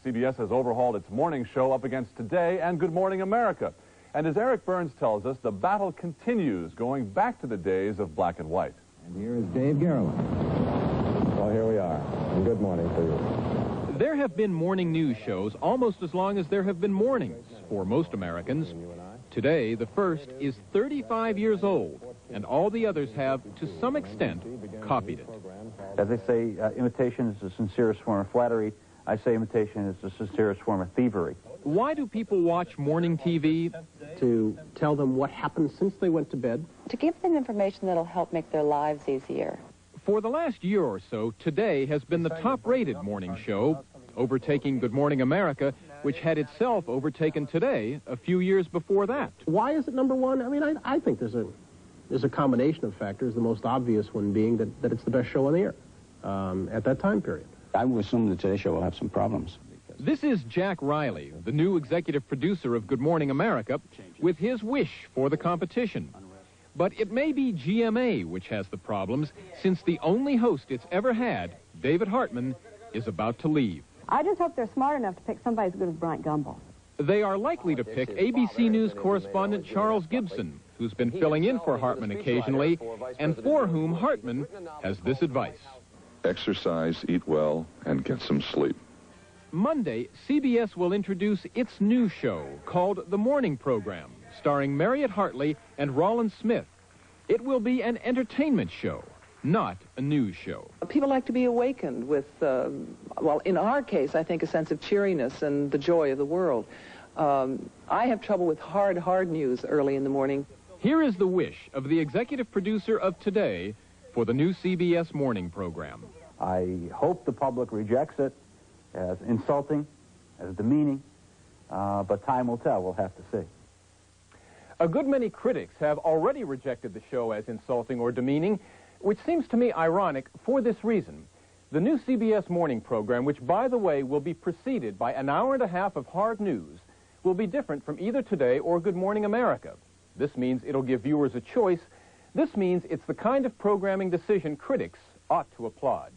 CBS has overhauled its morning show up against Today and Good Morning America. And as Eric Burns tells us, the battle continues, going back to the days of black and white. And here is Dave Garland. Well, here we are. And good morning to you. There have been morning news shows almost as long as there have been mornings for most Americans. Today, the first is 35 years old, and all the others have, to some extent, copied it. As they say, imitation is the sincerest form of flattery. I say imitation is the sincerest form of thievery. Why do people watch morning TV? To tell them what happened since they went to bed. To give them information that'll help make their lives easier. For the last year or so, Today has been the top-rated morning show, overtaking Good Morning America, which had itself overtaken Today a few years before that. Why is it number one? I mean, I think there's a combination of factors, the most obvious one being that it's the best show on the air at that time period. I would assume the Today Show will have some problems. This is Jack Riley, the new executive producer of Good Morning America, with his wish for the competition. But it may be GMA which has the problems, since the only host it's ever had, David Hartman, is about to leave. I just hope they're smart enough to pick somebody as good as Bryant Gumbel. They are likely to pick ABC News correspondent Charles Gibson, who's been filling in for Hartman occasionally, and for whom Hartman has this advice. Exercise, eat well, and get some sleep. Monday, CBS will introduce its new show called The Morning Program, starring Marriott Hartley and Rollin Smith. It will be an entertainment show, not a news show. People like to be awakened with, well, in our case, I think a sense of cheeriness and the joy of the world. I have trouble with hard news early in the morning. Here is the wish of the executive producer of Today for the new CBS morning program. I hope the public rejects it as insulting, as demeaning, but time will tell. We'll have to see. A good many critics have already rejected the show as insulting or demeaning, which seems to me ironic for this reason. The new CBS morning program, which, by the way, will be preceded by an hour and a half of hard news, will be different from either Today or Good Morning America. This means it'll give viewers a choice. This means it's the kind of programming decision critics ought to applaud.